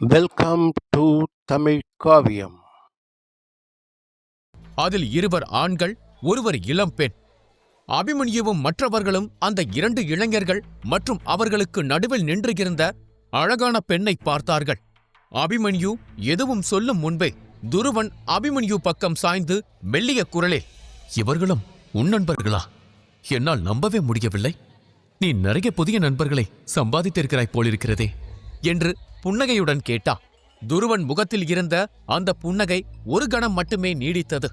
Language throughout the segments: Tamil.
வெல்கம் டு தமிழ் காவியம். அதில் இருவர் ஆண்கள், ஒருவர் இளம்பெண். அபிமன்யுவும் மற்றவர்களும் அந்த இரண்டு இளைஞர்கள் மற்றும் அவர்களுக்கு நடுவில் நின்றிருந்த அழகான பெண்ணை பார்த்தார்கள். அபிமன்யு எதுவும் சொல்லும் முன்பே துருவன் அபிமன்யு பக்கம் சாய்ந்து மெல்லிய குரலில், "இவர்களும் உன் நண்பர்களா? என்னால் நம்பவே முடியவில்லை. நீ நிறைய புதிய நண்பர்களை சம்பாதித்திருக்கிறாய் போலிருக்கிறதே" என்று புன்னகையுடன் கேட்டா. துருவன் முகத்தில் இருந்த அந்த புன்னகை ஒரு கணம் மட்டுமே நீடித்தது.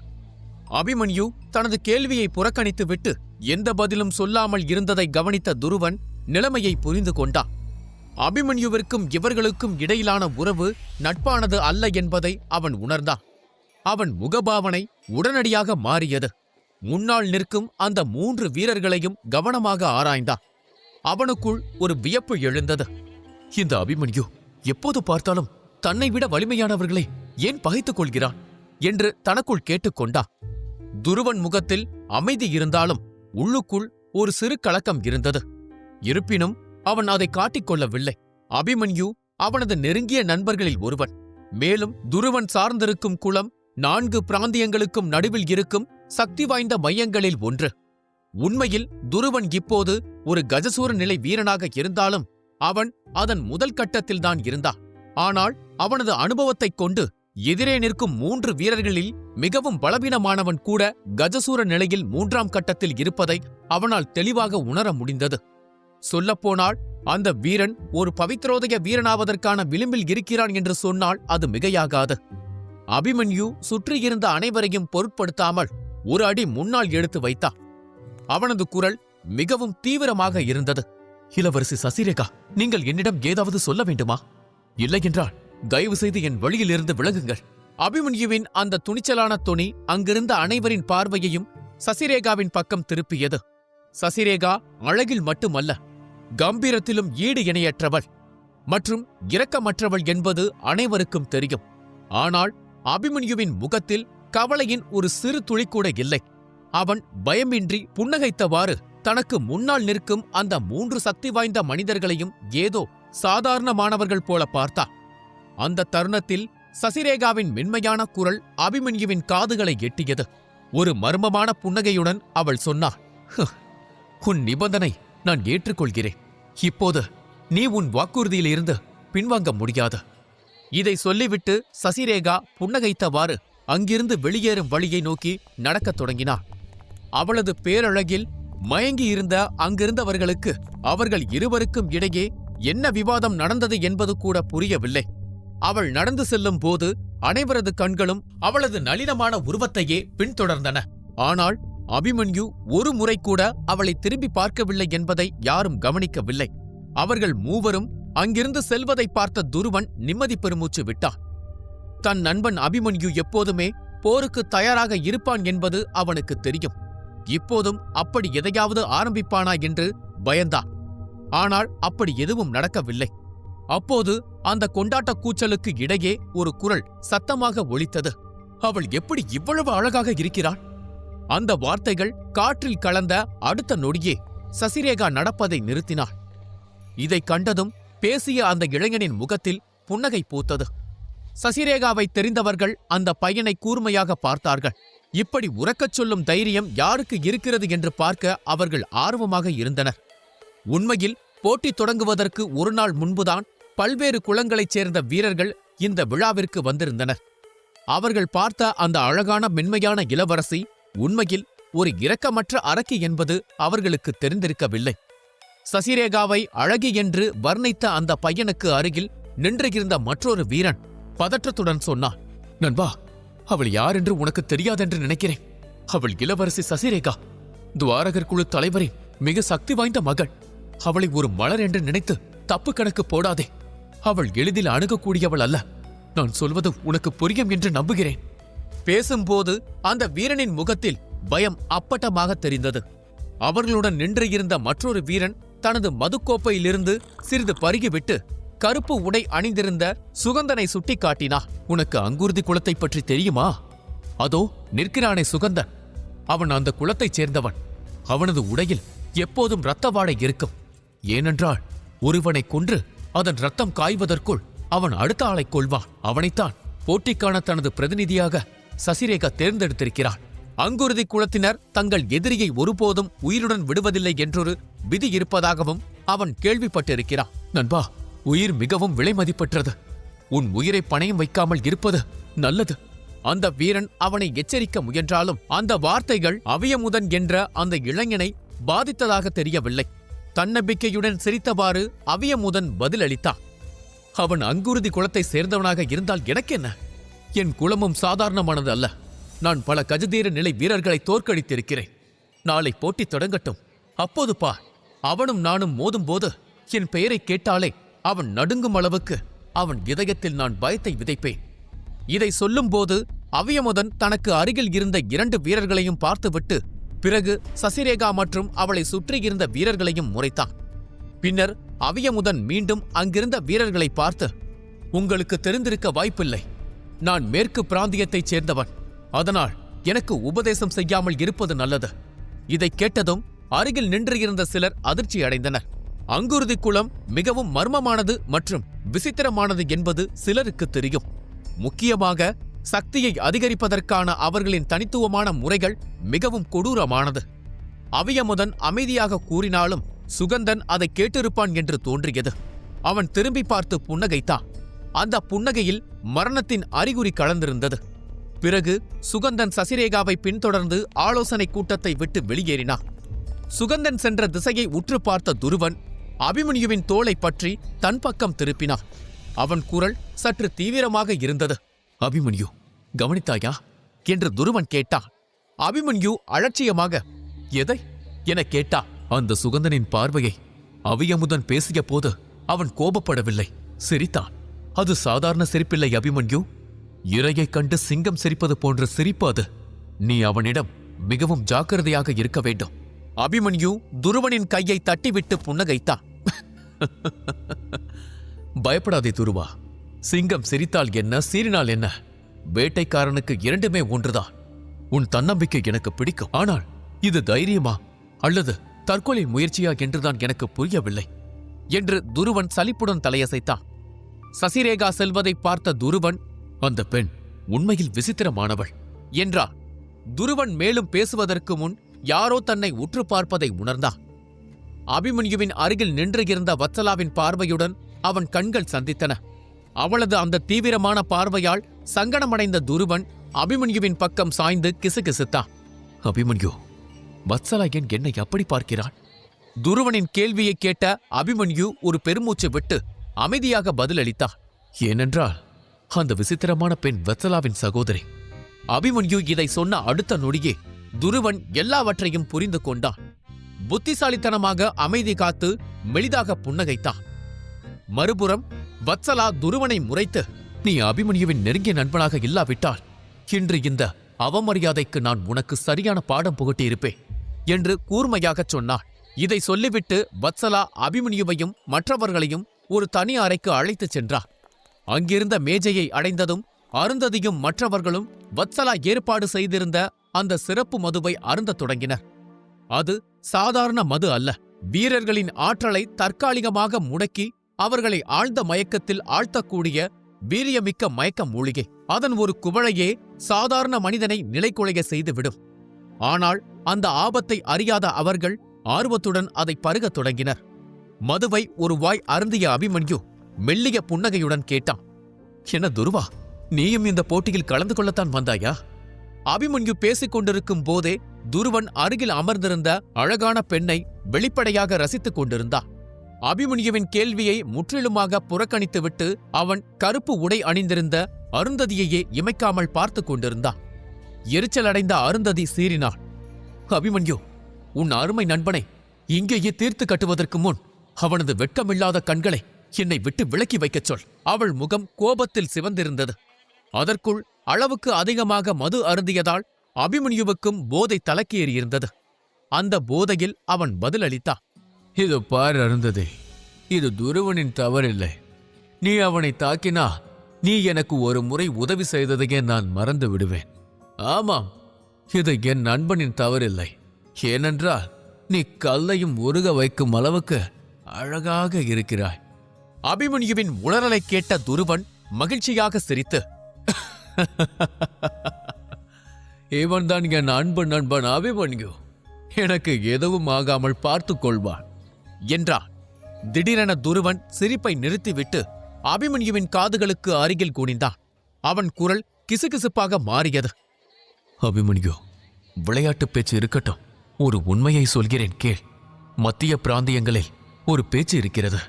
அபிமன்யு தனது கேள்வியை புறக்கணித்துவிட்டு எந்த பதிலும் சொல்லாமல் இருந்ததை கவனித்த துருவன் நிலைமையை புரிந்து கொண்டான். அபிமன்யுவிற்கும் இவர்களுக்கும் இடையிலான உறவு நட்பானது அல்ல என்பதை அவன் உணர்ந்தான். அவன் முகபாவனை உடனடியாக மாறியது. முன்னால் நிற்கும் அந்த 3 வீரர்களையும் கவனமாக ஆராய்ந்தான். அவனுக்குள் ஒரு வியப்பு எழுந்தது. இந்த அபிமன்யு எப்போது பார்த்தாலும் தன்னை விட வலிமையானவர்களை ஏன் பகைத்துக் கொள்கிறான் என்று தனக்குள் கேட்டுக்கொண்டான். துருவன் முகத்தில் அமைதி இருந்தாலும் உள்ளுக்குள் ஒரு சிறு கலக்கம் இருந்தது. இருப்பினும் அவன் அதை காட்டிக்கொள்ளவில்லை. அபிமன்யு அவனது நெருங்கிய நண்பர்களில் ஒருவன். மேலும் துருவன் சார்ந்திருக்கும் குலம் 4 பிராந்தியங்களுக்கும் நடுவில் இருக்கும் சக்தி வாய்ந்த மையங்களில் ஒன்று. உண்மையில் துருவன் இப்போது ஒரு கஜசூர நிலை வீரனாக இருந்தாலும் அவன் அதன் முதல் கட்டத்தில்தான் இருந்தான். ஆனால் அவனது அனுபவத்தைக் கொண்டு எதிரே நிற்கும் 3 வீரர்களில் மிகவும் பலவீனமானவன் கூட கஜசூர நிலையில் 3ஆம் கட்டத்தில் இருப்பதை அவனால் தெளிவாக உணர முடிந்தது. சொல்லப்போனால் அந்த வீரன் ஒரு பவித்ரோதய வீரனாவதற்கான விளிம்பில் இருக்கிறான் என்று சொன்னால் அது மிகையாகாது. அபிமன்யு சுற்றியிருந்த அனைவரையும் பொருட்படுத்தாமல் ஒரு அடி முன்னால் எடுத்து வைத்தான். அவனது குரல் மிகவும் தீவிரமாக இருந்தது. "இளவரசி சசிரேகா, நீங்கள் என்னிடம் ஏதாவது சொல்ல வேண்டுமா? இல்லையென்றால் தயவு செய்து என் வழியிலிருந்து விலகுங்கள்." அபிமன்யுவின் அந்த துணிச்சலான தொனி அங்கிருந்த அனைவரின் பார்வையையும் சசிரேகாவின் பக்கம் திருப்பியது. சசிரேகா அழகில் மட்டுமல்ல, கம்பீரத்திலும் ஈடு இணையற்றவள் மற்றும் இரக்கமற்றவள் என்பது அனைவருக்கும் தெரியும். ஆனால் அபிமன்யுவின் முகத்தில் கவலையின் ஒரு சிறு துளி கூட இல்லை. அவன் பயமின்றி புன்னகைத்தவாறு தனக்கு முன்னால் நிற்கும் அந்த 3 சக்தி வாய்ந்த மனிதர்களையும் ஏதோ சாதாரணமானவர்கள் போல பார்த்தான். அந்த தருணத்தில் சசிரேகாவின் மென்மையான குரல் அபிமன்யுவின் காதுகளை எட்டியது. ஒரு மர்மமான புன்னகையுடன் அவள் சொன்னாள், "உன் நிபந்தனை நான் ஏற்றுக்கொள்கிறேன். இப்போது நீ உன் வாக்குறுதியிலிருந்து பின்வாங்க முடியாது." இதை சொல்லிவிட்டு சசிரேகா புன்னகைத்தவாறு அங்கிருந்து வெளியேறும் வழியை நோக்கி நடக்கத் தொடங்கினாள். அவளது பேரழகில் மயங்கியிருந்த அங்கிருந்தவர்களுக்கு அவர்கள் இருவருக்கும் இடையே என்ன விவாதம் நடந்தது என்பது கூட புரியவில்லை. அவள் நடந்து செல்லும் போது அனைவரது கண்களும் அவளது நளினமான உருவத்தையே பின்தொடர்ந்தன. ஆனால் அபிமன்யு ஒரு முறை கூட அவளை திரும்பி பார்க்கவில்லை என்பதை யாரும் கவனிக்கவில்லை. அவர்கள் மூவரும் அங்கிருந்து செல்வதை பார்த்த துருவன் நிம்மதி பெருமூச்சு விட்டான். தன் நண்பன் அபிமன்யு எப்போதுமே போருக்கு தயாராக இருப்பான் என்பது அவனுக்கு தெரியும். இப்போதும் அப்படி எதையாவது ஆரம்பிப்பானா என்று பயந்தான். ஆனால் அப்படி எதுவும் நடக்கவில்லை. அப்போது அந்த கொண்டாட்ட கூச்சலுக்கு இடையே ஒரு குரல் சத்தமாக ஒலித்தது. "அவள் எப்படி இவ்வளவு அழகாக இருக்கிறாள்?" அந்த வார்த்தைகள் காற்றில் கலந்த அடுத்த நொடியே சசிரேகா நடப்பதை நிறுத்தினாள். இதைக் கண்டதும் பேசிய அந்த இளைஞனின் முகத்தில் புன்னகை பூத்தது. சசிரேகாவை தெரிந்தவர்கள் அந்த பையனை கூர்மையாக பார்த்தார்கள். இப்படி உரக்கச் சொல்லும் தைரியம் யாருக்கு இருக்கிறது என்று பார்க்க அவர்கள் ஆர்வமாக இருந்தனர். உண்மையில் போட்டி தொடங்குவதற்கு ஒரு நாள் முன்புதான் பல்வேறு குலங்களைச் சேர்ந்த வீரர்கள் இந்த விழாவிற்கு வந்திருந்தனர். அவர்கள் பார்த்த அந்த அழகான மென்மையான இளவரசி உண்மையில் ஒரு இரக்கமற்ற அரக்கி என்பது அவர்களுக்கு தெரிந்திருக்கவில்லை. சசிரேகாவை அழகி என்று வர்ணித்த அந்த பையனுக்கு அருகில் நின்றிருந்த மற்றொரு வீரன் பதற்றத்துடன் சொன்னான், "நண்பா, அவள் யார் என்று உனக்கு தெரியாதென்று நினைக்கிறேன். அவள் இளவரசி சசிரேகா, துவாரகர் குழு தலைவரின் மிக சக்தி வாய்ந்த மகள். அவளை ஒரு மலர் என்று நினைத்து தப்பு கணக்கு போடாதே. அவள் எளிதில் அணுகக்கூடியவள் அல்ல. நான் சொல்வது உனக்கு புரியும் என்று நம்புகிறேன்." பேசும்போது அந்த வீரனின் முகத்தில் பயம் அப்பட்டமாக தெரிந்தது. அவர்களுடன் நின்றிருந்த மற்றொரு வீரன் தனது மதுக்கோப்பையிலிருந்து சிறிது பருகிவிட்டு கருப்பு உடை அணிந்திருந்த சுகந்தனை சுட்டிக்காட்டினான். "உனக்கு அங்குருதி குலத்தை பற்றி தெரியுமா? அதோ நிற்கிறானே சுகந்தன். அவன் அந்த குலத்தைச் சேர்ந்தவன். அவனது உடையில் எப்போதும் இரத்த வாடை இருக்கும். ஏனென்றால் ஒருவனை கொன்று அதன் இரத்தம் காய்வதற்குள் அவன் அடுத்த ஆளை கொள்வான். அவனைத்தான் போட்டிக்கான தனது பிரதிநிதியாக சசிரேகா தேர்ந்தெடுத்திருக்கிறாள். அங்குருதி குலத்தினர் தங்கள் எதிரியை ஒருபோதும் உயிருடன் விடுவதில்லை என்றொரு விதி இருப்பதாகவும் அவன் கேள்விப்பட்டிருக்கிறான். நண்பா, உயிர் மிகவும் விலை மதிப்பற்றது. உன் உயிரை பணயம் வைக்காமல் இருப்பது நல்லது. அந்த வீரன் அவனை எச்சரிக்க முயன்றாலும் அந்த வார்த்தைகள் அவியமுதன் என்ற அந்த இளைஞனை பாதித்ததாக தெரியவில்லை. தன்னம்பிக்கையுடன் சிரித்தவாறு அவியமுதன் பதிலளித்தான். அவன் அங்குருதி குலத்தை சேர்ந்தவனாக இருந்தால் எனக்கென்ன? என் குலமும் சாதாரணமானது அல்ல. நான் பல கஜதீர நிலை வீரர்களை தோற்கடித்திருக்கிறேன். நாளை போட்டி தொடங்கட்டும். அப்போது பார், அவனும் நானும் மோதும்போது என் பெயரை கேட்டாலே அவன் நடுங்கும் அளவுக்கு அவன் இதயத்தில் நான் பயத்தை விதைப்பேன். இதை சொல்லும்போது அவியமுதன் தனக்கு அருகில் இருந்த 2 வீரர்களையும் பார்த்துவிட்டு பிறகு சசிரேகா மற்றும் அவளை சுற்றியிருந்த வீரர்களையும் முறைத்தான். பின்னர் அவியமுதன் மீண்டும் அங்கிருந்த வீரர்களை பார்த்து, உங்களுக்கு தெரிந்திருக்க வாய்ப்பில்லை. நான் மேற்கு பிராந்தியத்தைச் சேர்ந்தவன். அதனால் எனக்கு உபதேசம் செய்யாமல் இருப்பது நல்லது. இதை கேட்டதும் அருகில் நின்று இருந்த சிலர் அதிர்ச்சி அடைந்தனர். அங்குருதி குலம் மிகவும் மர்மமானது மற்றும் விசித்திரமானது என்பது சிலருக்கு தெரியும். முக்கியமாக சக்தியை அதிகரிப்பதற்கான அவர்களின் தனித்துவமான முறைகள் மிகவும் கொடூரமானது. அவியமுதன் அமைதியாக கூறினாலும் சுகந்தன் அதை கேட்டிருப்பான் என்று தோன்றியது. அவன் திரும்பி பார்த்து புன்னகைத்தான். அந்த புன்னகையில் மரணத்தின் அறிகுறி கலந்திருந்தது. பிறகு சுகந்தன் சசிரேகாவை பின்தொடர்ந்து ஆலோசனை கூட்டத்தை விட்டு வெளியேறினான். சுகந்தன் சென்ற திசையை உற்று பார்த்த துருவன் அபிமன்யுவின் தோளை பற்றி தன் பக்கம் திருப்பினான். அவன் குரல் சற்று தீவிரமாக இருந்தது. அபிமன்யு, கவனித்தாயா என்று துருவன் கேட்டான். அபிமன்யு அலட்சியமாக எதை என கேட்டான். அந்த சுகந்தனின் பார்வையை அவியமுதன் பேசிய போது அவன் கோபப்படவில்லை, சிரித்தான். அது சாதாரண சிரிப்பில்லை அபிமன்யு. இரையைக் கண்டு சிங்கம் சிரிப்பது போன்ற சிரிப்பு அது. நீ அவனிடம் மிகவும் ஜாக்கிரதையாக இருக்க வேண்டும். அபிமன்யு துருவனின் கையை தட்டிவிட்டு புன்னகைத்தான். பயப்படாதே துருவா. சிங்கம் சிரித்தால் என்ன, சீறினால் என்ன? வேட்டைக்காரனுக்கு இரண்டுமே ஒன்றுதான். உன் தன்னம்பிக்கை எனக்கு பிடிக்கும். ஆனால் இது தைரியமா அல்லது தற்கொலை முயற்சியா என்றுதான் எனக்கு புரியவில்லை என்று துருவன் சலிப்புடன் தலையசைத்தான். சசிரேகா செல்வதை பார்த்த துருவன், அந்த பெண் உண்மையில் விசித்திரமானவள் என்றான். துருவன் மேலும் பேசுவதற்கு முன் யாரோ தன்னை உற்று பார்ப்பதை உணர்ந்தான். அபிமன்யுவின் அருகில் நின்று இருந்த வத்சலாவின் பார்வையுடன் அவன் கண்கள் சந்தித்தன. அவளது அந்த தீவிரமான பார்வையால் சங்கடமடைந்த துருவன் அபிமன்யுவின் பக்கம் சாய்ந்து கிசுகிசுத்தான். அபிமன்யு, வத்சலா ஏன் என்னை அப்படி பார்க்கிறான்? துருவனின் கேள்வியை கேட்ட அபிமன்யு ஒரு பெருமூச்சு விட்டு அமைதியாக பதிலளித்தான். ஏனென்றால் அந்த விசித்திரமான பெண் வத்சலாவின் சகோதரி. அபிமன்யு இதை சொன்ன அடுத்த நொடியே துருவன் எல்லாவற்றையும் புரிந்து கொண்டான். புத்திசாலித்தனமாக அமைதி காத்து மெலிதாக புன்னகைத்தான். மறுபுறம் வத்சலா துருவனை முறைத்து, நீ அபிமன்யுவின் நெருங்கிய நண்பனாக இல்லாவிட்டால் இன்று இந்த அவமரியாதைக்கு நான் உனக்கு சரியான பாடம் புகட்டியிருப்பேன் என்று கூர்மையாகச் சொன்னாள். இதை சொல்லிவிட்டு வத்சலா அபிமன்யுவையும் மற்றவர்களையும் ஒரு தனி அறைக்கு அழைத்துச் சென்றார். அங்கிருந்த மேஜையை அடைந்ததும் அருந்ததியும் மற்றவர்களும் வத்சலா ஏற்பாடு செய்திருந்த அந்த சிறப்பு மதுவை அருந்தத் தொடங்கினர். அது சாதாரண மது அல்ல. வீரர்களின் ஆற்றலை தற்காலிகமாக முடக்கி அவர்களை ஆழ்ந்த மயக்கத்தில் ஆழ்த்தக்கூடிய வீரியமிக்க மயக்க மூலிகை. அதன் ஒரு குவளையே சாதாரண மனிதனை நிலைகுலைய செய்துவிடும். ஆனால் அந்த ஆபத்தை அறியாத அவர்கள் ஆர்வத்துடன் அதை பருகத் தொடங்கினர். மதுவை ஒரு வாய் அருந்திய அபிமன்யு மெல்லிய புன்னகையுடன் கேட்டான், என்ன துருவா, நீயும் இந்த போட்டியில் கலந்து கொள்ளத்தான் வந்தாயா? அபிமன்யு பேசிக் கொண்டிருக்கும் போதே துருவன் அருகில் அமர்ந்திருந்த அழகான பெண்ணை வெளிப்படையாக ரசித்துக் கொண்டிருந்தான். அபிமன்யுவின் கேள்வியை முற்றிலுமாக புறக்கணித்துவிட்டு அவன் கருப்பு உடை அணிந்திருந்த அருந்ததியையே இமைக்காமல் பார்த்து கொண்டிருந்தான். எரிச்சலடைந்த அருந்ததி சீறினாள். அபிமன்யு, உன் அருமை நண்பனை இங்கேயே தீர்த்து கட்டுவதற்கு முன் அவனது வெட்கமில்லாத கண்களை என்னை விட்டு விலக்கி வைக்கச் சொல். அவள் முகம் கோபத்தில் சிவந்திருந்தது. அதற்குள் அளவுக்கு அதிகமாக மது அருந்தியதால் அபிமன்யுவுக்கும் போதை தலைக்கேறியிருந்தது. அந்த போதையில் அவன் பதிலளித்தான். இது பார் அருந்ததே, இது துருவனின் தவறில்லை. நீ அவனை தாக்கினா நீ எனக்கு ஒரு முறை உதவி செய்ததையே நான் மறந்து விடுவேன். ஆமாம், இது என் நண்பனின் தவறில்லை. ஏனென்றால் நீ கல்லையும் உருக வைக்கும் அளவுக்கு அழகாக இருக்கிறாய். அபிமன்யுவின் உளறலை கேட்ட துருவன் மகிழ்ச்சியாக சிரித்து, இவன்தான் என் அன்பு நண்பன் அபிமன்யு, எனக்கு எதுவும் ஆகாமல் பார்த்துக் கொள்வான் என்றான். திடீரென துருவன் சிரிப்பை நிறுத்திவிட்டு அபிமன்யுவின் காதுகளுக்கு அருகில் குனிந்தான். அவன் குரல் கிசுகிசுப்பாக மாறியது. அபிமன்யு, விளையாட்டு பேச்சு இருக்கட்டும், ஒரு உண்மையை சொல்கிறேன் கேள். மத்திய பிராந்தியங்களில் ஒரு பேச்சு இருக்கிறது.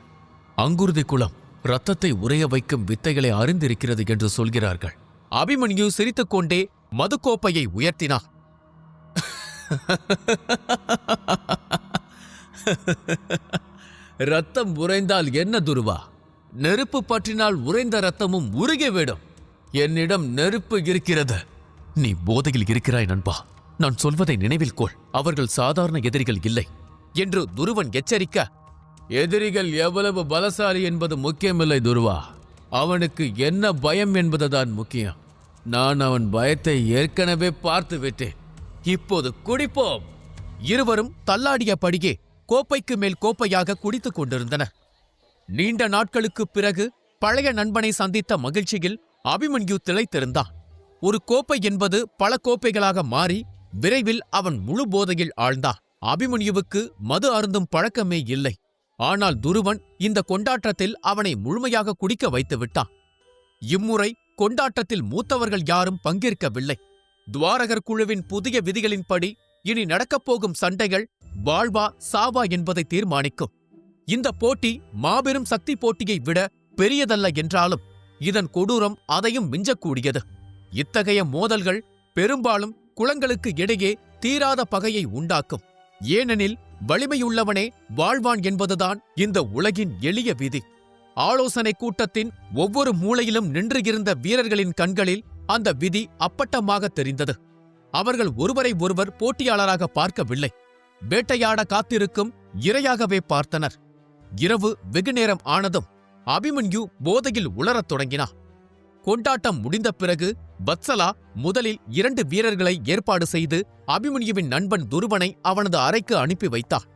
அங்குருதி குளம் இரத்தத்தை உறைய வைக்கும் வித்தைகளை அறிந்திருக்கிறது என்று சொல்கிறார்கள். அபிமன்யு சிரித்துக்கொண்டே மதுக்கோப்பையை உயர்த்தினான். ரத்தம் உறைந்தால் என்ன துருவா? நெருப்பு பற்றினால் உறைந்த ரத்தமும் உருகிவிடும். என்னிடம் நெருப்பு இருக்கிறது. நீ போதையில் இருக்கிறாய் நண்பா. நான் சொல்வதை நினைவில் கொள். அவர்கள் சாதாரண எதிரிகள் இல்லை என்று துருவன் எச்சரிக்க, எதிரிகள் எவ்வளவு பலசாலி என்பது முக்கியமில்லை துருவா. அவனுக்கு என்ன பயம் என்பதுதான் முக்கியம். நான் அவன் பயத்தை ஏற்கனவே பார்த்து விட்டேன். இப்போது குடிப்போம். இருவரும் தள்ளாடியபடியே கோப்பைக்கு மேல் கோப்பையாக குடித்துக் கொண்டிருந்தனர். நீண்ட நாட்களுக்குப் பிறகு பழைய நண்பனை சந்தித்த மகிழ்ச்சியில் அபிமன்யு திளைத்திருந்தான். ஒரு கோப்பை என்பது பல கோப்பைகளாக மாறி விரைவில் அவன் முழு போதையில் ஆழ்ந்தான். அபிமன்யுவுக்கு மது அருந்தும் பழக்கமே இல்லை. ஆனால் துருவன் இந்த கொண்டாட்டத்தில் அவனை முழுமையாக குடிக்க வைத்து விட்டான். இம்முறை கொண்டாட்டத்தில் மூத்தவர்கள் யாரும் பங்கேற்கவில்லை. துவாரகர் குழுவின் புதிய விதிகளின்படி இனி நடக்கப்போகும் சண்டைகள் வாழ்வா சாவா என்பதை தீர்மானிக்கும். இந்த போட்டி மாபெரும் சக்தி போட்டியை விட பெரியதல்ல என்றாலும் இதன் கொடூரம் அதையும் மிஞ்சக்கூடியது. இத்தகைய மோதல்கள் பெரும்பாலும் குலங்களுக்கு இடையே தீராத பகையை உண்டாக்கும். ஏனெனில் வலிமையுள்ளவனே வாழ்வான் என்பதுதான் இந்த உலகின் எளிய விதி. ஆலோசனை கூட்டத்தின் ஒவ்வொரு மூலையிலும் நின்றிருந்த வீரர்களின் கண்களில் அந்த விதி அப்பட்டமாக தெரிந்தது. அவர்கள் ஒருவரை ஒருவர் போட்டியாளராக பார்க்கவில்லை. வேட்டையாட காத்திருக்கும் இரையாகவே பார்த்தனர். இரவு வெகுநேரம் ஆனதும் அபிமன்யு போதையில் உளரத் தொடங்கினான். கொண்டாட்டம் முடிந்த பிறகு வத்சலா முதலில் 2 வீரர்களை ஏற்பாடு செய்து அபிமன்யுவின் நண்பன் துருவனை அவனது அறைக்கு அனுப்பி வைத்தார்.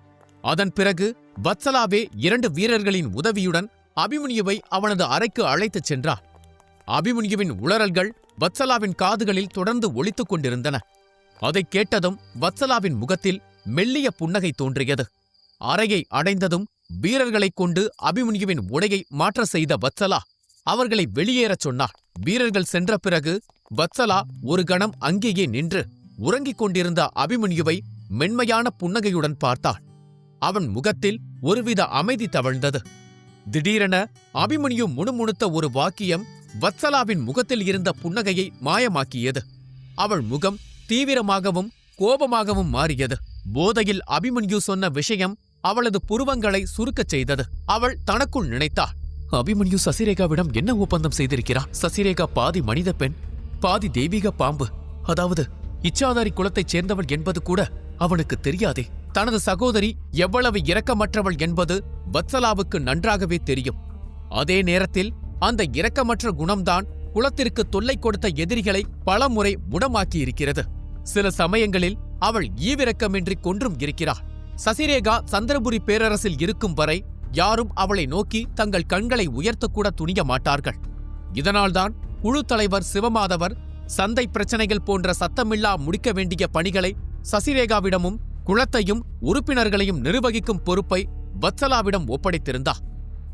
அதன் பிறகு வத்சலாவே 2 வீரர்களின் உதவியுடன் அபிமன்யுவை அவனது அறைக்கு அழைத்துச் சென்றார். அபிமன்யுவின் உளறல்கள் வத்சலாவின் காதுகளில் தொடர்ந்து ஒலித்துக் கொண்டிருந்தன. அதைக் கேட்டதும் வத்சலாவின் முகத்தில் மெல்லிய புன்னகை தோன்றியது. அறையை அடைந்ததும் வீரர்களைக் கொண்டு அபிமன்யுவின் உடையை மாற்ற செய்த வத்சலா அவர்களை வெளியேறச் சொன்னார். வீரர்கள் சென்ற பிறகு வத்சலா ஒரு கணம் அங்கேயே நின்று உறங்கிக் கொண்டிருந்த அபிமன்யுவை மென்மையான புன்னகையுடன் பார்த்தாள். அவன் முகத்தில் ஒருவித அமைதி தவழ்ந்தது. திடீரென அபிமன்யு முணுமுணுத்த ஒரு வாக்கியம் வத்சலாவின் முகத்தில் இருந்த புன்னகையை மாயமாக்கியது. அவள் முகம் தீவிரமாகவும் கோபமாகவும் மாறியது. போதையில் அபிமன்யு சொன்ன விஷயம் அவளது புருவங்களை சுருக்கச் செய்தது. அவள் தனக்குள் நினைத்தாள், அபிமன்யு சசிரேகாவிடம் என்ன ஒப்பந்தம் செய்திருக்கிறான்? சசிரேகா பாதி மனித பெண், பாதி தெய்வீக பாம்பு. அதாவது இச்சாதாரி குலத்தைச் சேர்ந்தவள் என்பது கூட அவனுக்கு தெரியாதே. தனது சகோதரி எவ்வளவு இரக்கமற்றவள் என்பது வத்சலாவுக்கு நன்றாகவே தெரியும். அதே நேரத்தில் அந்த இரக்கமற்ற குணம்தான் குலத்திற்கு தொல்லை கொடுத்த எதிரிகளை பலமுறை முடமாக்கியிருக்கிறது. சில சமயங்களில் அவள் ஈவிரக்கமின்றி கொன்றும் இருக்கிறாள். சசிரேகா சந்திரபுரி பேரரசில் இருக்கும் வரை யாரும் அவளை நோக்கி தங்கள் கண்களை உயர்த்தக்கூட துணிய மாட்டார்கள். இதனால்தான் குழு தலைவர் சிவமாதவர் சந்தை பிரச்சனைகள் போன்ற சத்தமில்லா முடிக்க வேண்டிய பணிகளை சசிரேகாவிடமும் குலத்தையும் உறுப்பினர்களையும் நிர்வகிக்கும் பொறுப்பை வத்சலாவிடம் ஒப்படைத்திருந்தார்.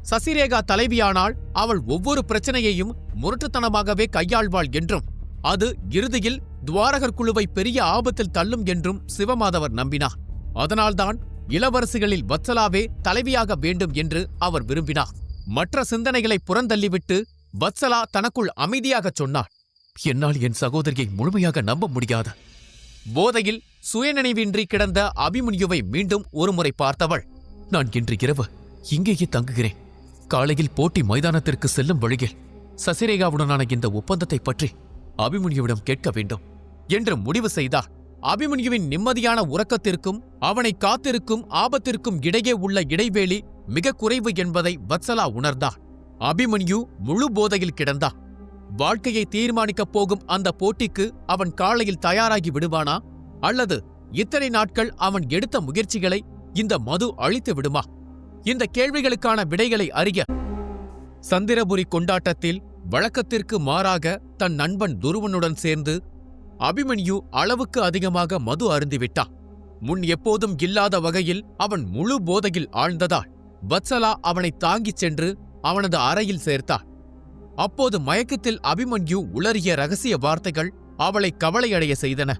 சசிரேகா தலைவியானால் அவள் ஒவ்வொரு பிரச்சனையையும் முரட்டுத்தனமாகவே கையாள்வாள் என்றும் அது இறுதியில் துவாரகர் குழுவை பெரிய ஆபத்தில் தள்ளும் என்றும் சிவமாதவர் நம்பினார். அதனால்தான் இளவரசிகளில் வத்சலாவே தலைவியாக வேண்டும் என்று அவர் விரும்பினார். மற்ற சிந்தனைகளை புறந்தள்ளிவிட்டு வத்சலா தனக்குள் அமைதியாகச் சொன்னாள், என்னால் என் சகோதரியை முழுமையாக நம்ப முடியாது. போதையில் சுயநினைவின்றி கிடந்த அபிமன்யுவை மீண்டும் ஒருமுறை பார்த்தவள், நான் இன்று இரவு இங்கேயே தங்குகிறேன். காலையில் போட்டி மைதானத்திற்கு செல்லும் வழியில் சசிரேகாவுடனான இந்த ஒப்பந்தத்தை பற்றி அபிமன்யுவிடம் கேட்க வேண்டும் என்று முடிவு செய்தார். அபிமன்யுவின் நிம்மதியான உறக்கத்திற்கும் அவனை காத்திருக்கும் ஆபத்திற்கும் இடையே உள்ள இடைவேளி மிக குறைவு என்பதை வத்சலா உணர்ந்தார். அபிமன்யு முழு போதையில் கிடந்தான். வாழ்க்கையை தீர்மானிக்கப் போகும் அந்த போட்டிக்கு அவன் காலையில் தயாராகி விடுவானா, அல்லது இத்தனை நாட்கள் அவன் எடுத்த முயற்சிகளை இந்த மது அழித்து விடுமா? இந்த கேள்விகளுக்கான விடைகளை அறிய சந்திரபுரி கொண்டாட்டத்தில் வழக்கத்திற்கு மாறாக தன் நண்பன் துருவனுடன் சேர்ந்து அபிமன்யு அளவுக்கு அதிகமாக மது அருந்திவிட்டான். முன் எப்போதும் இல்லாத வகையில் அவன் முழு போதையில் ஆழ்ந்ததால் வத்சலா அவனை தாங்கிச் சென்று அவனது அறையில் சேர்த்தாள். அப்போது மயக்கத்தில் அபிமன்யு உளறிய ரகசிய வார்த்தைகள் அவளை கவலையடைய செய்தன.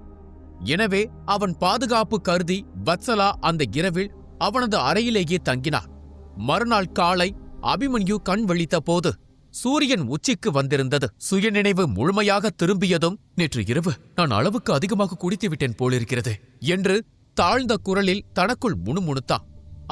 எனவே அவன் பாதுகாப்பு கருதி வத்சலா அந்த இரவில் அவனது அறையிலேயே தங்கினார். மறுநாள் காலை அபிமன்யு கண் விழித்த போது சூரியன் உச்சிக்கு வந்திருந்தது. சுயநினைவு முழுமையாக திரும்பியதும், நேற்று இரவு நான் அளவுக்கு அதிகமாக குடித்துவிட்டேன் போலிருக்கிறது என்று தாழ்ந்த குரலில் தனக்குள் முணுமுணுத்தான்.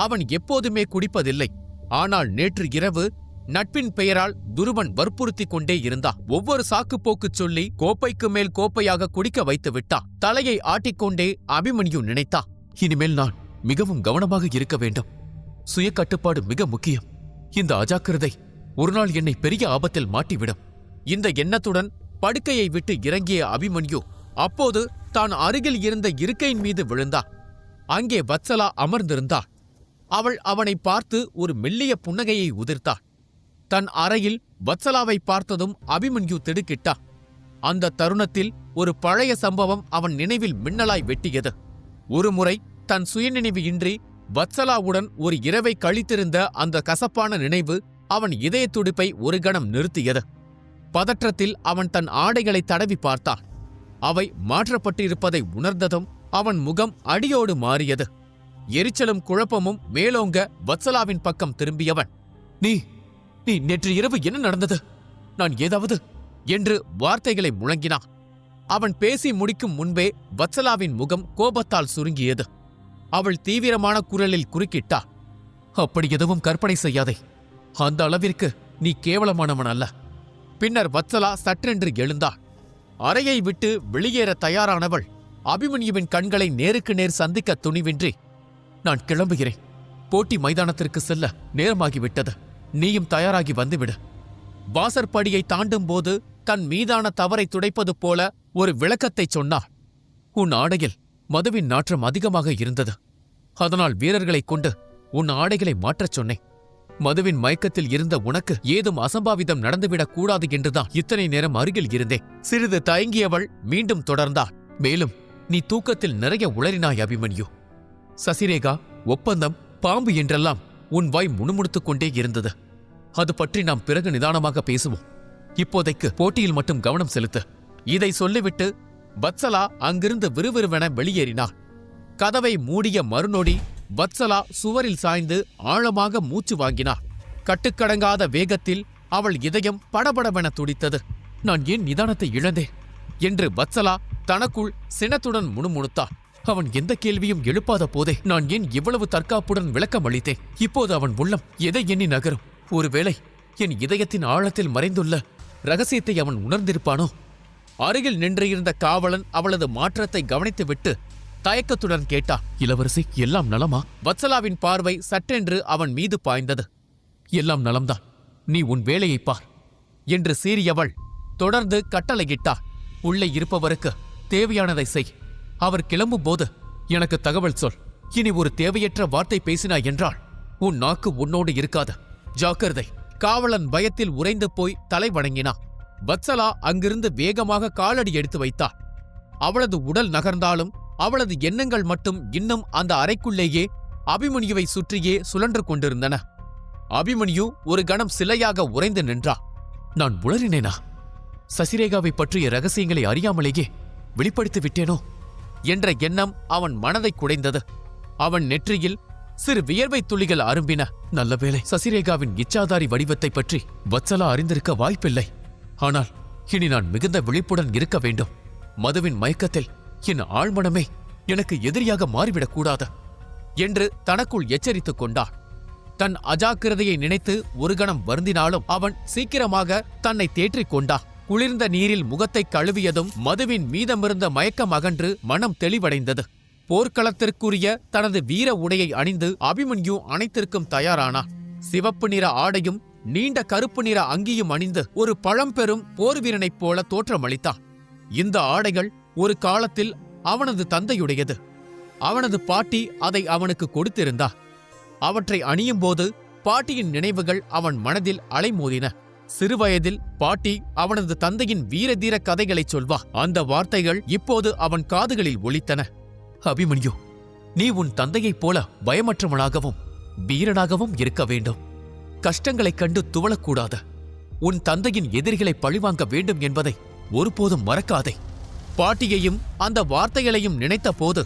அவன் எப்போதுமே குடிப்பதில்லை. ஆனால் நேற்று இரவு நட்பின் பெயரால் துருவன் வற்புறுத்திக் கொண்டே இருந்தான். ஒவ்வொரு சாக்குப்போக்குச் சொல்லி கோப்பைக்கு மேல் கோப்பையாக குடிக்க வைத்து விட்டான். தலையை ஆட்டிக்கொண்டே அபிமன்யு நினைத்தான், இனிமேல் நான் மிகவும் கவனமாக இருக்க வேண்டும். சுய கட்டுப்பாடு மிக முக்கியம். இந்த அஜாக்கிரதை ஒருநாள் என்னை பெரிய ஆபத்தில் மாட்டிவிடும். இந்த எண்ணத்துடன் படுக்கையை விட்டு இறங்கிய அபிமன்யு அப்போது தான் அருகில் இருந்த இருக்கையின் மீது விழுந்தாள். அங்கே வத்சலா அமர்ந்திருந்தாள். அவள் அவனை பார்த்து ஒரு மெல்லிய புன்னகையை உதிர்த்தாள். தன் அறையில் வத்சலாவை பார்த்ததும் அபிமன்யு திடுக்கிட்டான். அந்த தருணத்தில் ஒரு பழைய சம்பவம் அவன் நினைவில் மின்னலாய் வெட்டியது. ஒருமுறை தன் சுயநினைவு இன்றி வத்சலாவுடன் ஒரு இரவை கழித்திருந்த அந்த கசப்பான நினைவு அவன் இதய துடிப்பை ஒரு கணம் நிறுத்தியது. பதற்றத்தில் அவன் தன் ஆடைகளை தடவி பார்த்தான். அவை மாற்றப்பட்டிருப்பதை உணர்ந்ததும் அவன் முகம் அடியோடு மாறியது. எரிச்சலும் குழப்பமும் மேலோங்க வத்சலாவின் பக்கம் திரும்பியவன், நீ நேற்று இரவு என்ன நடந்தது? நான் ஏதாவது என்று வார்த்தைகளை முழங்கினான். அவன் பேசி முடிக்கும் முன்பே வத்சலாவின் முகம் கோபத்தால் சுருங்கியது. அவள் தீவிரமான குரலில் குறுக்கிட்டா, அப்படி எதுவும் கற்பனை செய்யாதே. அந்த அளவிற்கு நீ கேவலமானவன் அல்ல. பின்னர் வத்சலா சற்றென்று எழுந்தாள். அறையை விட்டு வெளியேற தயாரானவள் அபிமன்யுவின் கண்களை நேருக்கு நேர் சந்திக்க துணிவின்றி, நான் கிளம்புகிறேன். போட்டி மைதானத்திற்கு செல்ல நேரமாகிவிட்டது. நீயும் தயாராகி வந்துவிடு. வாசற்படியை தாண்டும் போது தன் மீதான தவறை துடைப்பது போல ஒரு விளக்கத்தைச் சொன்னாள். உன் ஆடையில் மதுவின் நாற்றம் அதிகமாக இருந்தது. அதனால் வீரர்களைக் கொண்டு உன் ஆடைகளை மாற்றச் சொன்னேன். மதுவின் மயக்கத்தில் இருந்த உனக்கு ஏதும் அசம்பாவிதம் நடந்துவிடக் கூடாது என்றுதான் இத்தனை நேரம் அருகில் இருந்தேன். சிறிது தயங்கியவள் மீண்டும் தொடர்ந்தாள். மேலும் நீ தூக்கத்தில் நிறைய உளறினாய் அபிமன்யு. சசிரேகா, ஒப்பந்தம், பாம்பு என்றெல்லாம் உன் வாய் முணுமுணுத்துக் கொண்டே இருந்தது. அது பற்றி நாம் பிறகு நிதானமாக பேசுவோம். இப்போதைக்கு போட்டியில் மட்டும் கவனம் செலுத்து. இதை சொல்லிவிட்டு வத்சலா அங்கிருந்து விறுவிறுவென வெளியேறினாள். கதவை மூடிய மறுநொடி வத்சலா சுவரில் சாய்ந்து ஆழமாக மூச்சு வாங்கினாள். கட்டுக்கடங்காத வேகத்தில் அவள் இதயம் படபடவென துடித்தது. நான் ஏன் நிதானத்தை இழந்தேன் என்று வத்சலா தனக்குள் சினத்துடன் முணுமுணுத்தாள். அவன் எந்த கேள்வியும் எழுப்பாத போதே நான் ஏன் இவ்வளவு தற்காப்புடன் விளக்கம் அளித்தேன்? இப்போது அவன் உள்ளம் எதை எண்ணி நகரும்? ஒருவேளை என் இதயத்தின் ஆழத்தில் மறைந்துள்ள ரகசியத்தை அவன் உணர்ந்திருப்பானோ? அருகில் நின்றிருந்த காவலன் அவளது மாற்றத்தை கவனித்துவிட்டு தயக்கத்துடன் கேட்டா, இளவரசி, எல்லாம் நலமா? வத்சலாவின் பார்வை சட்டென்று அவன் மீது பாய்ந்தது. எல்லாம் நலம்தான், நீ உன் வேலையைப் பார் என்று சீறியவள் தொடர்ந்து கட்டளையிட்டாள். உள்ளே இருப்பவருக்கு தேவையானதை செய். அவர் கிளம்பும்போது எனக்கு தகவல் சொல். இனி ஒரு தேவையற்ற வார்த்தை பேசினாய் என்றால் உன் நாக்கு உன்னோடு இருக்காது. ஜாக்கிரதை. காவலன் பயத்தில் உறைந்து போய் தலை வணங்கினான். வத்சலா அங்கிருந்து வேகமாக காலடி எடுத்து வைத்தாள். அவளது உடல் நகர்ந்தாலும் அவளது எண்ணங்கள் மட்டும் இன்னும் அந்த அறைக்குள்ளேயே அபிமன்யுவை சுற்றியே சுழன்று கொண்டிருந்தன. அபிமன்யு ஒரு கணம் சிலையாக உறைந்து நின்றா. நான் உளறினேனா? சசிரேகாவை பற்றிய ரகசியங்களை அறியாமலேயே வெளிப்படுத்தி விட்டேனோ என்ற எண்ணம் அவன் மனதை குடைந்தது. அவன் நெற்றியில் சிறு வியர்வை துளிகள் அரும்பின. நல்லவேளை சசிரேகாவின் இச்சாதாரி வடிவத்தை பற்றி வத்சலா அறிந்திருக்க வாய்ப்பில்லை. ஆனால் இனி நான் மிகுந்த விழிப்புடன் இருக்க வேண்டும். மதுவின் மயக்கத்தில் என் ஆழ்மனமே எனக்கு எதிரியாக மாறிவிடக்கூடாது என்று தனக்குள் எச்சரித்துக் கொண்டான். தன் அஜாக்கிரதையை நினைத்து ஒரு கணம் வருந்தினாலும் அவன் சீக்கிரமாக தன்னை தேற்றிக் கொண்டான். குளிர்ந்த நீரில் முகத்தை கழுவியதும் மதுவின் மீதமிருந்த மயக்கம் அகன்று மனம் தெளிவடைந்தது. போர்க்களத்திற்குரிய தனது வீர உடையை அணிந்து அபிமன்யு அனைத்திற்கும் தயாரானான். சிவப்பு நிற ஆடையும் நீண்ட கருப்பு நிற அங்கியும் அணிந்து ஒரு பழம்பெரும் போர் வீரனைப் போல தோற்றமளித்தான். இந்த ஆடைகள் ஒரு காலத்தில் அவனது தந்தையுடையது. அவனது பாட்டி அதை அவனுக்கு கொடுத்திருந்தார். அவற்றை அணியும்போது பாட்டியின் நினைவுகள் அவன் மனதில் அலைமோதின. சிறுவயதில் பாட்டி அவனது தந்தையின் வீரதீர கதைகளைச் சொல்வா. அந்த வார்த்தைகள் இப்போது அவன் காதுகளில் ஒலித்தன. அபிமன்யு, நீ உன் தந்தையைப் போல பயமற்றவனாகவும் வீரனாகவும் இருக்க வேண்டும். கஷ்டங்களைக் கண்டு துவளக்கூடாது. உன் தந்தையின் எதிரிகளை பழிவாங்க வேண்டும் என்பதை ஒருபோதும் மறக்காதே. பாட்டியையும் அந்த வார்த்தைகளையும் நினைத்த போது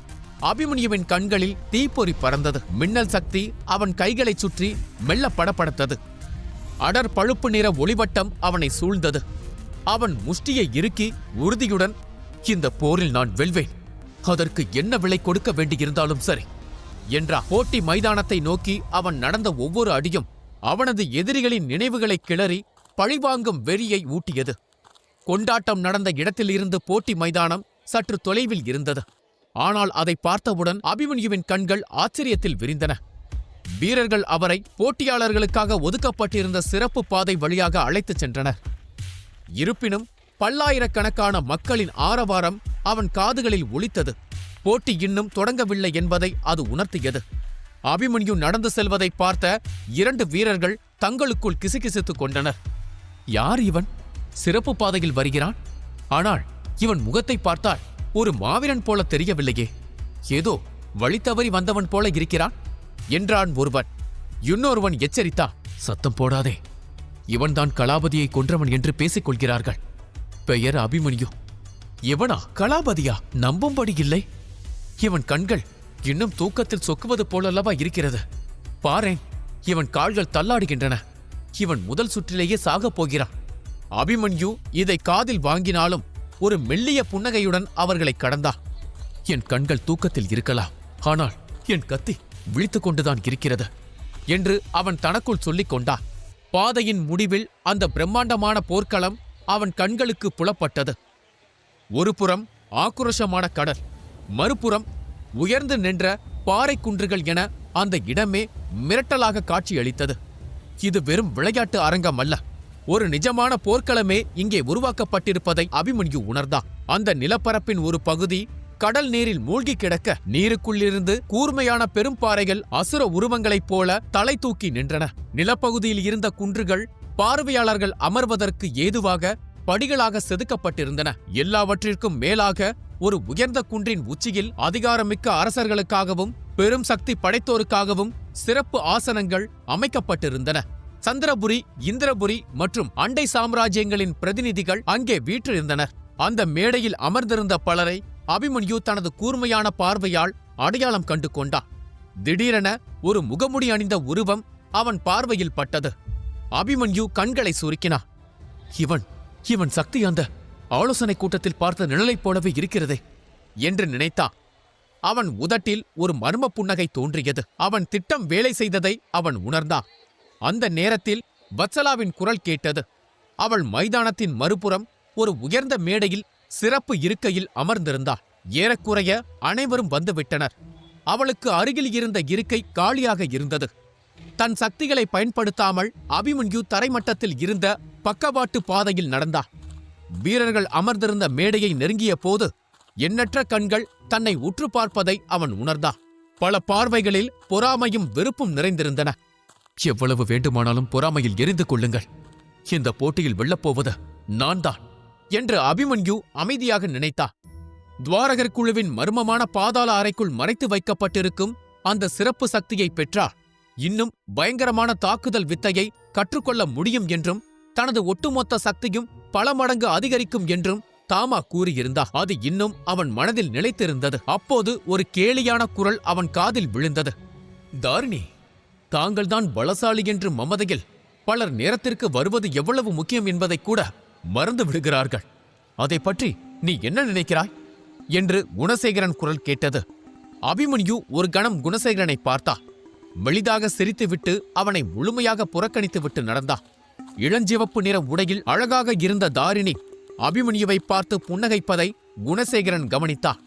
அபிமன்யுவின் கண்களில் தீப்பொறி பறந்தது. மின்னல் சக்தி அவன் கைகளைச் சுற்றி மெல்ல படபடத்தது. அடர் பழுப்பு நிற ஒளிவட்டம் அவனை சூழ்ந்தது. அவன் முஷ்டியை இறுக்கி உறுதியுடன், இந்த போரில் நான் வெல்வேன், அதற்கு என்ன விலை கொடுக்க வேண்டியிருந்தாலும் சரி என்றான். போட்டி மைதானத்தை நோக்கி அவன் நடந்த ஒவ்வொரு அடியும் அவனது எதிரிகளின் நினைவுகளை கிளறி பழிவாங்கும் வெறியை ஊட்டியது. கொண்டாட்டம் நடந்த இடத்திலிருந்து போட்டி மைதானம் சற்று தொலைவில் இருந்தது. ஆனால் அதை பார்த்தவுடன் அபிமன்யுவின் கண்கள் ஆச்சரியத்தில் விரிந்தன. வீரர்கள் அவரை போட்டியாளர்களுக்காக ஒதுக்கப்பட்டிருந்த சிறப்பு பாதை வழியாக அழைத்துச் சென்றனர். இருப்பினும் பல்லாயிரக்கணக்கான மக்களின் ஆரவாரம் அவன் காதுகளில் ஒலித்தது. போட்டி இன்னும் தொடங்கவில்லை என்பதை அது உணர்த்தியது. அபிமன்யு நடந்து செல்வதை பார்த்த 2 வீரர்கள் தங்களுக்குள் கிசுகிசுத்துக் கொண்டனர். யார் இவன்? சிறப்பு பாதையில் வருகிறான். ஆனால் இவன் முகத்தை பார்த்தால் ஒரு மாவீரன் போல தெரியவில்லையே, ஏதோ வழி தவறி வந்தவன் போல இருக்கிறான் என்றான் ஒருவன். இன்னொருவன் எச்சரித்தான், சத்தம் போடாதே, இவன்தான் கலாபதியை கொன்றவன் என்று பேசிக் கொள்கிறார்கள். பெயர் அபிமன்யு. இவனா கலாபதியா? நம்பும்படி இல்லை. இவன் கண்கள் இன்னும் தூக்கத்தில் சொக்குவது போலல்லவா இருக்கிறது. பாரேன், இவன் கால்கள் தள்ளாடுகின்றன. இவன் முதல் சுற்றிலேயே சாகப் போகிறான். அபிமன்யு இதை காதில் வாங்கினாலும் ஒரு மெல்லிய புன்னகையுடன் அவர்களை கடந்தான். என் கண்கள் தூக்கத்தில் இருக்கலாம், ஆனால் என் கத்தி விழித்துக் கொண்டுதான் இருக்கிறது என்று அவன் தனக்குள் சொல்லிக் கொண்டான். பாதையின் முடிவில் அந்த பிரம்மாண்டமான போர்க்களம் அவன் கண்களுக்கு புலப்பட்டது. ஒருபுறம் ஆக்ரோஷமான கடல், மறுபுறம் உயர்ந்து நின்ற பாறை குன்றுகள் என அந்த இடமே மிரட்டலாக காட்சியளித்தது. இது வெறும் விளையாட்டு அரங்கம் அல்ல, ஒரு நிஜமான போர்க்களமே இங்கே உருவாக்கப்பட்டிருப்பதை அபிமன்யு உணர்ந்தான். அந்த நிலப்பரப்பின் ஒரு பகுதி கடல் நீரில் மூழ்கி கிடக்க, நீருக்குள்ளிருந்து கூர்மையான பெரும்பாறைகள் அசுர உருவங்களைப் போல தலை தூக்கி நின்றன. நிலப்பகுதியில் இருந்த குன்றுகள் பார்வையாளர்கள் அமர்வதற்கு ஏதுவாக படிகளாக செதுக்கப்பட்டிருந்தன. எல்லாவற்றிற்கும் மேலாக ஒரு உயர்ந்த குன்றின் உச்சியில் அதிகாரமிக்க அரசர்களுக்காகவும் பெரும் சக்தி படைத்தோருக்காகவும் சிறப்பு ஆசனங்கள் அமைக்கப்பட்டிருந்தன. சந்திரபுரி, இந்திரபுரி மற்றும் அண்டை சாம்ராஜ்யங்களின் பிரதிநிதிகள் அங்கே வீற்றிருந்தனர். அந்த மேடையில் அமர்ந்திருந்த பலரை அபிமன்யு தனது கூர்மையான பார்வையால் அடையாளம் கண்டு கொண்டான். திடீரென ஒரு முகமுடி அணிந்த உருவம் அவன் பார்வையில் பட்டது. அபிமன்யு கண்களை சுருக்கினான். இவன் சக்தி அந்த ஆலோசனை கூட்டத்தில் பார்த்த நிழலைப் போலவே இருக்கிறதே என்று நினைத்தான். அவன் உதட்டில் ஒரு மர்ம புன்னகை தோன்றியது. அவன் திட்டம் வேலை செய்ததை அவன் உணர்ந்தான். அந்த நேரத்தில் வத்சலாவின் குரல் கேட்டது. அவள் மைதானத்தின் மறுபுறம் ஒரு உயர்ந்த மேடையில் சிறப்பு இருக்கையில் அமர்ந்திருந்தாள். ஏறக்குறைய அனைவரும் வந்துவிட்டனர். அவளுக்கு அருகில் இருந்த இருக்கை காலியாக இருந்தது. தன் சக்திகளை பயன்படுத்தாமல் அபிமன்யு தரைமட்டத்தில் இருந்த பக்கவாட்டு பாதையில் நடந்தான். வீரர்கள் அமர்ந்திருந்த மேடையை நெருங்கிய போது எண்ணற்ற கண்கள் தன்னை உற்று பார்ப்பதை அவன் உணர்ந்தான். பல பார்வைகளில் பொறாமையும் வெறுப்பும் நிறைந்திருந்தன. எவ்வளவு வேண்டுமானாலும் பொறாமையில் எரிந்து கொள்ளுங்கள், இந்த போட்டியில் வெல்லப்போவது நான்தான் என்று அபிமன்யு அமைதியாக நினைத்தான். துவாரகர் குழுவின் மர்மமான பாதாள அறைக்குள் மறைத்து வைக்கப்பட்டிருக்கும் அந்த சிறப்பு சக்தியை பெற்றார் இன்னும் பயங்கரமான தாக்குதல் வித்தையை கற்றுக்கொள்ள முடியும் என்றும் தனது ஒட்டுமொத்த சக்தியும் பல மடங்கு அதிகரிக்கும் என்றும் தாமா கூறியிருந்தார். அது இன்னும் அவன் மனதில் நிலைத்திருந்தது. அப்போது ஒரு கேலியான குரல் அவன் காதில் விழுந்தது. தாரிணி, தாங்கள்தான் பலசாலி என்று மமதையில் பலர் நேரத்திற்கு வருவது எவ்வளவு முக்கியம் என்பதை கூட மறந்து விடுகிறார்கள். அதை பற்றி நீ என்ன நினைக்கிறாய் என்று குணசேகரன் குரல் கேட்டது. அபிமன்யு ஒரு கணம் குணசேகரனை பார்த்தா. மெலிதாக சிரித்துவிட்டு அவனை முழுமையாக புறக்கணித்துவிட்டு நடந்தான். இளஞ்சிவப்பு நிற உடையில் அழகாக இருந்த தாரிணி அபிமன்யுவை பார்த்து புன்னகைப்பதை குணசேகரன் கவனித்தான்.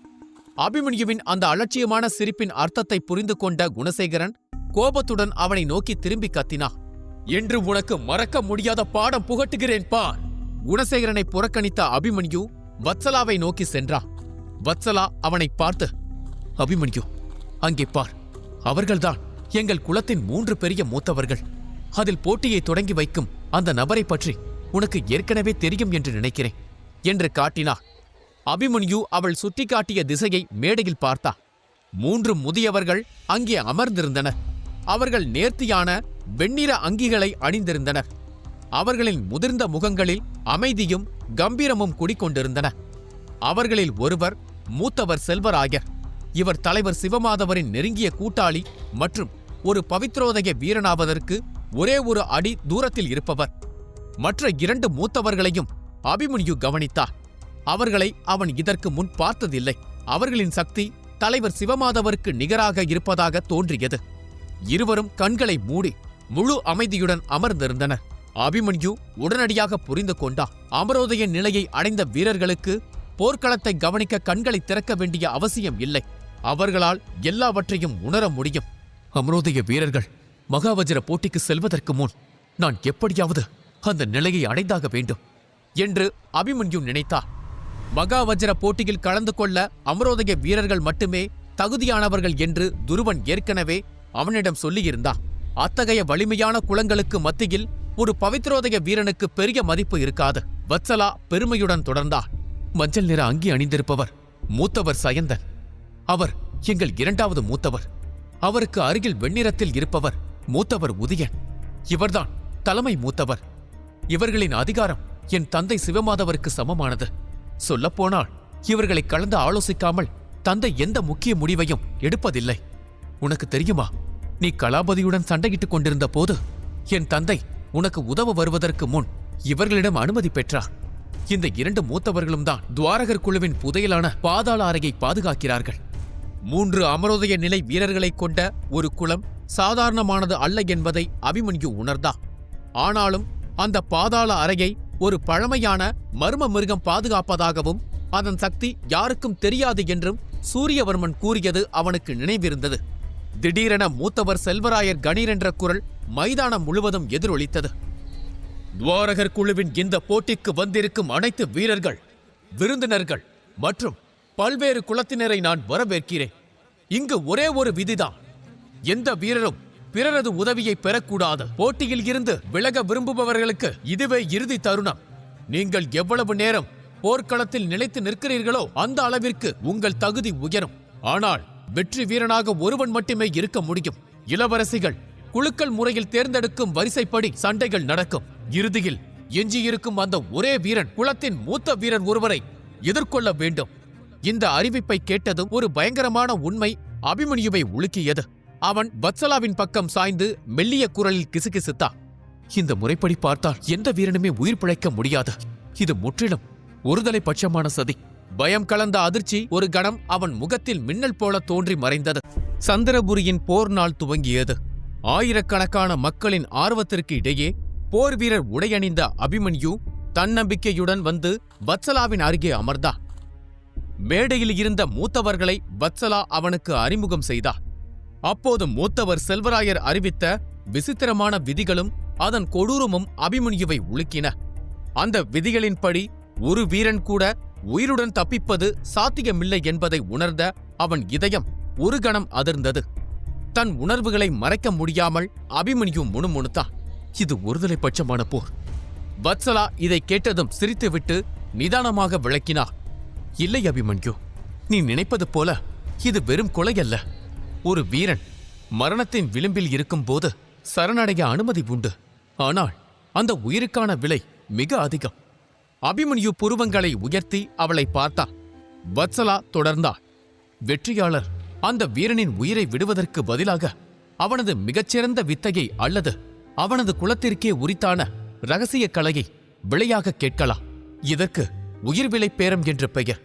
அபிமன்யுவின் அந்த அலட்சியமான சிரிப்பின் அர்த்தத்தை புரிந்து கொண்ட குணசேகரன் கோபத்துடன் அவனை நோக்கி திரும்பி கத்தினான். என்று உனக்கு மறக்க முடியாத பாடம் புகட்டுகிறேன் பார். குணசேகரனை புறக்கணித்த அபிமன்யு வத்சலாவை நோக்கி சென்றான். வத்சலா அவனை பார்த்து, அபிமன்யு, அங்கே பார், அவர்கள்தான் எங்கள் குலத்தின் 3 பெரிய மூத்தவர்கள். அதில் போட்டியை தொடங்கி வைக்கும் அந்த நபரை பற்றி உனக்கு ஏற்கனவே தெரியும் என்று நினைக்கிறேன் என்று காட்டினார். அபிமன்யு அவள் சுட்டிக்காட்டிய திசையை மேடையில் பார்த்தார். 3 முதியவர்கள் அங்கே அமர்ந்திருந்தனர். அவர்கள் நேர்த்தியான வெண்ணிற அங்கிகளை அணிந்திருந்தனர். அவர்களின் முதிர்ந்த முகங்களில் அமைதியும் கம்பீரமும் குடிக்கொண்டிருந்தன. அவர்களில் ஒருவர் மூத்தவர் செல்வராயர். இவர் தலைவர் சிவமாதவரின் நெருங்கிய கூட்டாளி மற்றும் ஒரு பவித்ரோதய வீரனாவதற்கு ஒரே ஒரு அடி தூரத்தில் இருப்பவர். மற்ற 2 மூத்தவர்களையும் அபிமன்யு கவனித்தார். அவர்களை அவன் இதற்கு முன் பார்த்ததில்லை. அவர்களின் சக்தி தலைவர் சிவமாதவருக்கு நிகராக இருப்பதாக தோன்றியது. இருவரும் கண்களை மூடி முழு அமைதியுடன் அமர்ந்திருந்தனர். அபிமன்யு உடனடியாக புரிந்து கொண்டார். அமரோதய நிலையை அடைந்த வீரர்களுக்கு போர்க்களத்தை கவனிக்க கண்களை திறக்க வேண்டிய அவசியம் இல்லை. அவர்களால் எல்லாவற்றையும் உணர முடியும். அமரோதய வீரர்கள் மகாவஜ்ர போட்டிக்கு செல்வதற்கு முன் நான் எப்படியாவது அந்த நிலையை அடைந்தாக வேண்டும் என்று அபிமன்யு நினைத்தார். மகாவஜ்ர போட்டியில் கலந்து கொள்ள அமரோதய வீரர்கள் மட்டுமே தகுதியானவர்கள் என்று துருவன் ஏற்கனவே அவனிடம் சொல்லியிருந்தான். அத்தகைய வலிமையான குலங்களுக்கு மத்தியில் ஒரு பவித்ரோதய வீரனுக்கு பெரிய மதிப்பு இருக்காது. வத்சலா பெருமையுடன் தொடர்ந்தார். மஞ்சள் நிற அங்கி அணிந்திருப்பவர் மூத்தவர் சயந்தன். அவர் எங்கள் 2வது மூத்தவர். அவருக்கு அருகில் வெண்ணிறத்தில் இருப்பவர் மூத்தவர் உதயன். இவர்தான் தலைமை மூத்தவர். இவர்களின் அதிகாரம் என் தந்தை சிவமாதவருக்கு சமமானது. சொல்லப்போனால் இவர்களை கலந்து ஆலோசிக்காமல் தந்தை எந்த முக்கிய முடிவையும் எடுப்பதில்லை. உனக்கு தெரியுமா, நீ கலாபதியுடன் சண்டையிட்டுக் கொண்டிருந்த போது என் தந்தை உனக்கு உதவ வருவதற்கு முன் இவர்களிடம் அனுமதி பெற்றார். இந்த 2 மூத்தவர்களும் தான் துவாரகர் குழுவின் புதையலான பாதாள அறையை பாதுகாக்கிறார்கள். 3 அமரோதய நிலை வீரர்களைக் கொண்ட ஒரு குலம் சாதாரணமானது அல்ல என்பதை அபிமன்யு உணர்ந்தார். ஆனாலும் அந்த பாதாள அறையை ஒரு பழமையான மர்ம மிருகம் பாதுகாப்பதாகவும் அதன் சக்தி யாருக்கும் தெரியாது என்றும் சூரியவர்மன் கூறியது அவனுக்கு நினைவிருந்தது. திடீரென மூத்தவர் செல்வராயர் கணீர் என்ற குரல் மைதானம் முழுவதும் எதிரொலித்தது. துவாரகர் குழுவின் இந்த போட்டிக்கு வந்திருக்கும் அனைத்து வீரர்கள், விருந்தினர்கள் மற்றும் பல்வேறு குலத்தினரை நான் வரவேற்கிறேன். இங்கு ஒரே ஒரு விதிதான். எந்த வீரரும் பிறரது உதவியை பெறக்கூடாது. போட்டியில் இருந்து விலக விரும்புபவர்களுக்கு இதுவே இறுதி தருணம். நீங்கள் எவ்வளவு நேரம் போர்க்களத்தில் நிலைத்து நிற்கிறீர்களோ அந்த அளவிற்கு உங்கள் தகுதி உயரும். ஆனால் வெற்றி வீரனாக ஒருவன் மட்டுமே இருக்க முடியும். இளவரசிகள் குழுக்கள் முறையில் தேர்ந்தெடுக்கும் வரிசைப்படி சண்டைகள் நடக்கும். இறுதியில் எஞ்சியிருக்கும் அந்த ஒரே வீரன் குலத்தின் மூத்த வீரர் ஒருவரை எதிர்கொள்ள வேண்டும். இந்த அறிவிப்பை கேட்டதும் ஒரு பயங்கரமான உண்மை அபிமன்யுவை உலுக்கியது. அவன் வத்சலாவின் பக்கம் சாய்ந்து மெல்லிய குரலில் கிசுகிசுத்தான். இந்த முறைப்படி பார்த்தால் எந்த வீரனுமே உயிர் பிழைக்க முடியாது. இது முற்றிலும் ஒருதலை பட்சமான சதி. பயம் கலந்த அதிர்ச்சி ஒரு கணம் அவன் முகத்தில் மின்னல் போல தோன்றி மறைந்தது. சந்திரபுரியின் போர் நாள் துவங்கியது. ஆயிரக்கணக்கான மக்களின் ஆர்வத்திற்கு இடையே போர் வீரர் உடையணிந்த அபிமன்யு தன்னம்பிக்கையுடன் வந்து வத்சலாவின் அருகே அமர்ந்தான். மேடையில் இருந்த மூத்தவர்களை வத்சலா அவனுக்கு அறிமுகம் செய்தார். அப்போது மூத்தவர் செல்வராயர் அறிவித்த விசித்திரமான விதிகளும் அதன் கொடூரமும் அபிமன்யுவை உலுக்கின. அந்த விதிகளின்படி ஒரு வீரன் கூட உயிருடன் தப்பிப்பது சாத்தியமில்லை என்பதை உணர்ந்த அவன் இதயம் ஒரு கணம் அதிர்ந்தது. தன் உணர்வுகளை மறைக்க முடியாமல் அபிமன்யு முணுமுணுத்தான். இது ஒருதலை பட்சமான போர். வத்சலா இதை கேட்டதும் சிரித்துவிட்டு நிதானமாக விளக்கினார். இல்லை அபிமன்யு, நீ நினைப்பது போல இது வெறும் கொலை அல்ல. ஒரு வீரன் மரணத்தின் விளிம்பில் இருக்கும்போது சரணடைய அனுமதி உண்டு. ஆனால் அந்த உயிருக்கான விலை மிக அதிகம். அபிமன்யு புருவங்களை உயர்த்தி அவளை பார்த்தார். வத்சலா தொடர்ந்தார். வெற்றியாளர் அந்த வீரனின் உயிரை விடுவதற்கு பதிலாக அவனது மிகச்சிறந்த வித்தையை அல்லது அவனது குலத்திற்கே உரித்தான இரகசிய கலையை விலையாக கேட்கலாம். இதற்கு உயிர்விலை பேரம் என்ற பெயர்.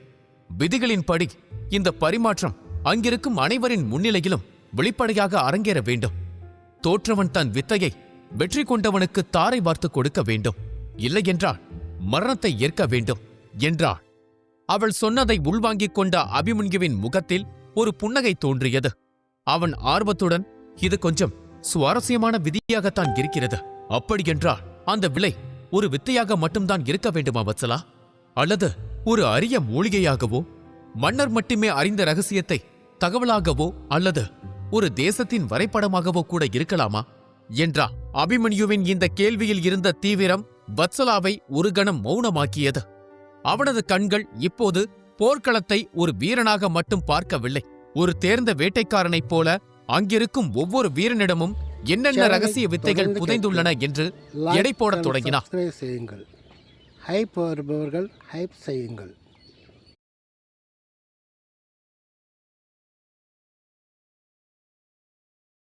விதிகளின்படி இந்த பரிமாற்றம் அங்கிருக்கும் அனைவரின் முன்னிலையிலும் வெளிப்படையாக அரங்கேற வேண்டும். தோற்றவன் தன் வித்தையை வெற்றி கொண்டவனுக்கு தாரை வார்த்து கொடுக்க வேண்டும். இல்லையென்றால் மரணத்தை ஏற்க வேண்டும் என்றாள். அவள் சொன்னதை உள்வாங்கிக் கொண்ட அபிமன்யுவின் முகத்தில் ஒரு புன்னகை தோன்றியது. அவன் ஆர்வத்துடன், இது கொஞ்சம் சுவாரஸ்யமான விதியாகத்தான் இருக்கிறது. அப்படியென்றால் அந்த விலை ஒரு வித்தையாக மட்டும்தான் இருக்க வேண்டுமா வத்சலா? அல்லது ஒரு அரிய மூலிகையாகவோ, மன்னர் மட்டுமே அறிந்த ரகசியத்தை தகவலாகவோ, அல்லது ஒரு தேசத்தின் வரைபடமாகவோ கூட இருக்கலாமா என்றா அபிமன்யுவின் இந்த கேள்வியில் இருந்த தீவிரம் வத்சலாவை ஒரு கணம் மௌனமாக்கியது. அவனது கண்கள் இப்போது போர்க்களத்தை ஒரு வீரனாக மட்டும் பார்க்கவில்லை, ஒரு தேர்ந்த வேட்டைக்காரனைப் போல அங்கிருக்கும் ஒவ்வொரு வீரனிடமும் என்னென்ன ரகசிய வித்தைகள் புதைந்துள்ளன என்று எடை போடத் தொடங்கினான். ஹைப் வருபவர்கள் ஹைப் செய்யுங்கள்.